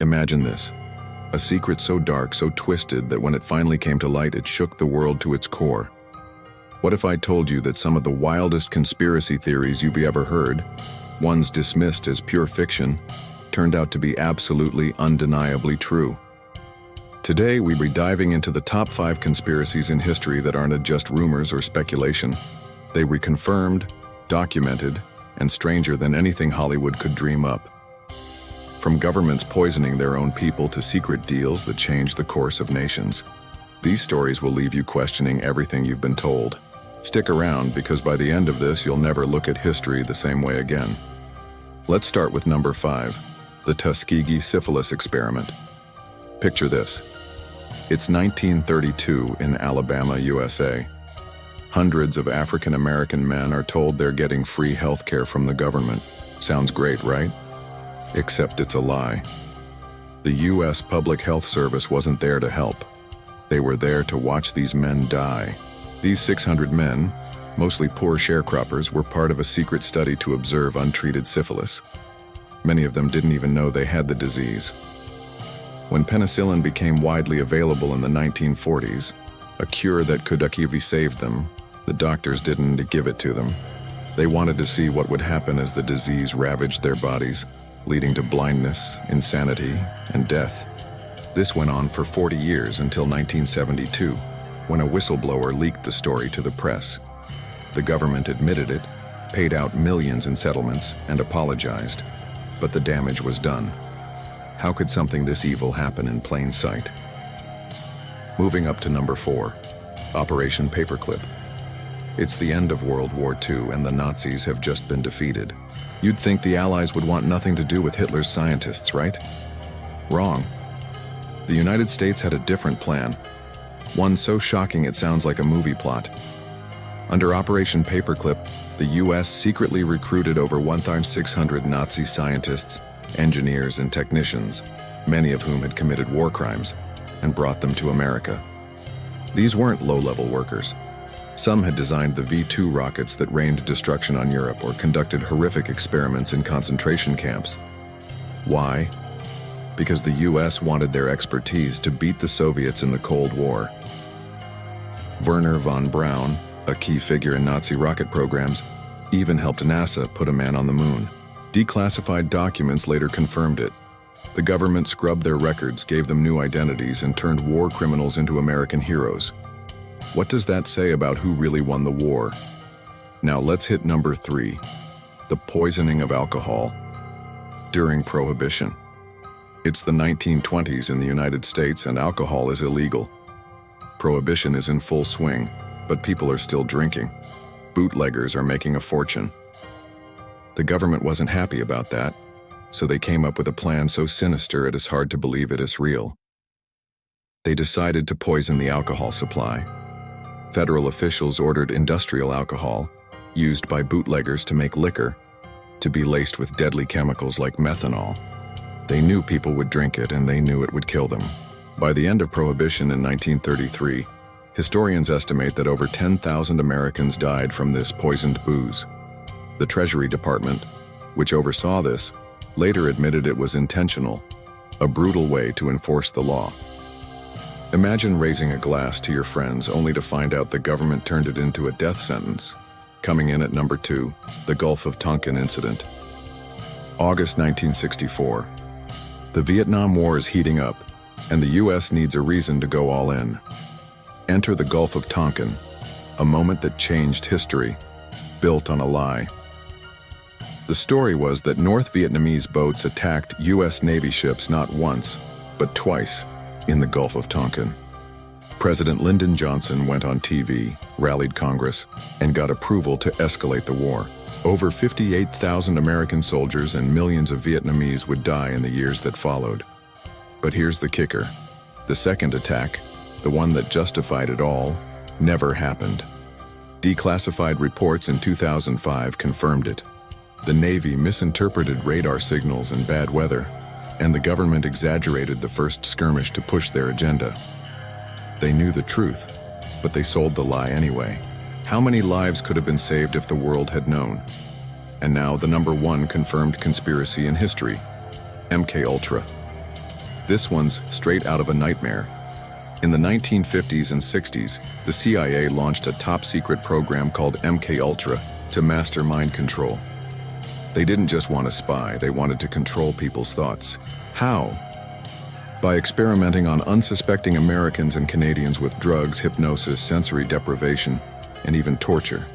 Imagine this. A secret so dark, so twisted that when it finally came to light, it shook the world to its core. What if I told you that some of the wildest conspiracy theories you've ever heard, ones dismissed as pure fiction, turned out to be absolutely undeniably true? Today, we'll be diving into the top 5 conspiracies in history that aren't just rumors or speculation. They were confirmed, documented, and stranger than anything Hollywood could dream up. From governments poisoning their own people to secret deals that change the course of nations. These stories will leave you questioning everything you've been told. Stick around, because by the end of this, you'll never look at history the same way again. Let's start with number 5, the Tuskegee syphilis experiment. Picture this. It's 1932 in Alabama, USA. Hundreds of African American men are told they're getting free health care from the government. Sounds great, right? Except it's a lie. The U.S. Public Health Service wasn't there to help. They were there to watch these men die. These 600 men, mostly poor sharecroppers, were part of a secret study to observe untreated syphilis. Many of them didn't even know they had the disease. When penicillin became widely available in the 1940s, a cure that could have saved them, the doctors didn't give it to them. They wanted to see what would happen as the disease ravaged their bodies, leading to blindness, insanity, and death. This went on for 40 years until 1972, when a whistleblower leaked the story to the press. The government admitted it, paid out millions in settlements, and apologized. But the damage was done. How could something this evil happen in plain sight? Moving up to number 4, Operation Paperclip. It's the end of World War II, and the Nazis have just been defeated. You'd think the Allies would want nothing to do with Hitler's scientists, right? Wrong. The United States had a different plan. One so shocking it sounds like a movie plot. Under Operation Paperclip, the U.S. secretly recruited over 1,600 Nazi scientists, engineers, and technicians, many of whom had committed war crimes, and brought them to America. These weren't low-level workers. Some had designed the V-2 rockets that rained destruction on Europe or conducted horrific experiments in concentration camps. Why? Because the U.S. wanted their expertise to beat the Soviets in the Cold War. Wernher von Braun, a key figure in Nazi rocket programs, even helped NASA put a man on the moon. Declassified documents later confirmed it. The government scrubbed their records, gave them new identities, and turned war criminals into American heroes. What does that say about who really won the war? Now let's hit number 3, the poisoning of alcohol during Prohibition. It's the 1920s in the United States, and alcohol is illegal. Prohibition is in full swing, but people are still drinking. Bootleggers are making a fortune. The government wasn't happy about that, so they came up with a plan so sinister it is hard to believe it is real. They decided to poison the alcohol supply. Federal officials ordered industrial alcohol, used by bootleggers to make liquor, to be laced with deadly chemicals like methanol. They knew people would drink it, and they knew it would kill them. By the end of Prohibition in 1933, historians estimate that over 10,000 Americans died from this poisoned booze. The Treasury Department, which oversaw this, later admitted it was intentional, a brutal way to enforce the law. Imagine raising a glass to your friends only to find out the government turned it into a death sentence. Coming in at number 2, the Gulf of Tonkin incident. August 1964. The Vietnam War is heating up, and the U.S. needs a reason to go all in. Enter the Gulf of Tonkin, a moment that changed history, built on a lie. The story was that North Vietnamese boats attacked U.S. Navy ships not once, but twice, in the Gulf of Tonkin. President Lyndon Johnson went on TV, rallied Congress, and got approval to escalate the war. Over 58,000 American soldiers and millions of Vietnamese would die in the years that followed. But here's the kicker. The second attack, the one that justified it all, never happened. Declassified reports in 2005 confirmed it. The Navy misinterpreted radar signals in bad weather, and the government exaggerated the first skirmish to push their agenda. They knew the truth, but they sold the lie anyway. How many lives could have been saved if the world had known? And now the number 1 confirmed conspiracy in history, MK Ultra. This one's straight out of a nightmare. In the 1950s and 60s, the CIA launched a top-secret program called MKUltra to master mind control. They didn't just want to spy, they wanted to control people's thoughts. How? By experimenting on unsuspecting Americans and Canadians with drugs, hypnosis, sensory deprivation, and even torture.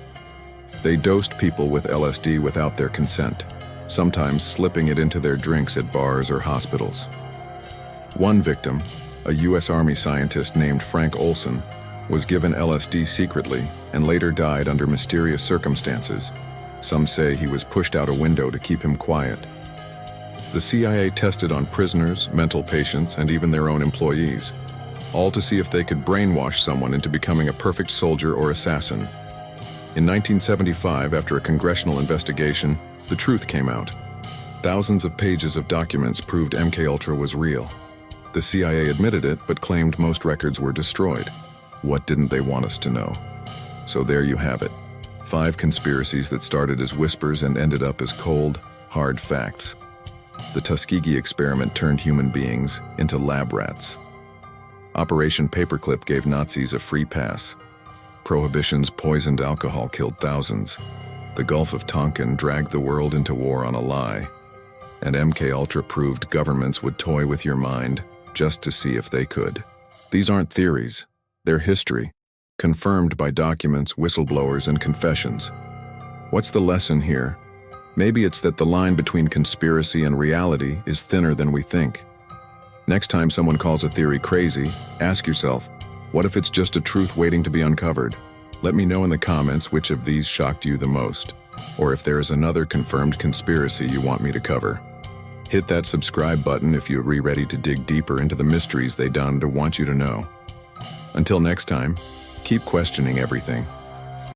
They dosed people with LSD without their consent, sometimes slipping it into their drinks at bars or hospitals. One victim, a U.S. Army scientist named Frank Olson, was given LSD secretly and later died under mysterious circumstances. Some say he was pushed out a window to keep him quiet. The CIA tested on prisoners, mental patients, and even their own employees, all to see if they could brainwash someone into becoming a perfect soldier or assassin. In 1975, after a congressional investigation, the truth came out. Thousands of pages of documents proved MKUltra was real. The CIA admitted it, but claimed most records were destroyed. What didn't they want us to know? So there you have it. 5 conspiracies that started as whispers and ended up as cold, hard facts. The Tuskegee experiment turned human beings into lab rats. Operation Paperclip gave Nazis a free pass. Prohibition's poisoned alcohol killed thousands. The Gulf of Tonkin dragged the world into war on a lie. And MKUltra proved governments would toy with your mind just to see if they could. These aren't theories, they're history, confirmed by documents, whistleblowers, and confessions. What's the lesson here? Maybe it's that the line between conspiracy and reality is thinner than we think. Next time someone calls a theory crazy, ask yourself, what if it's just a truth waiting to be uncovered? Let me know in the comments which of these shocked you the most, or if there is another confirmed conspiracy you want me to cover. Hit that subscribe button if you're ready to dig deeper into the mysteries they done to want you to know. Until next time, keep questioning everything.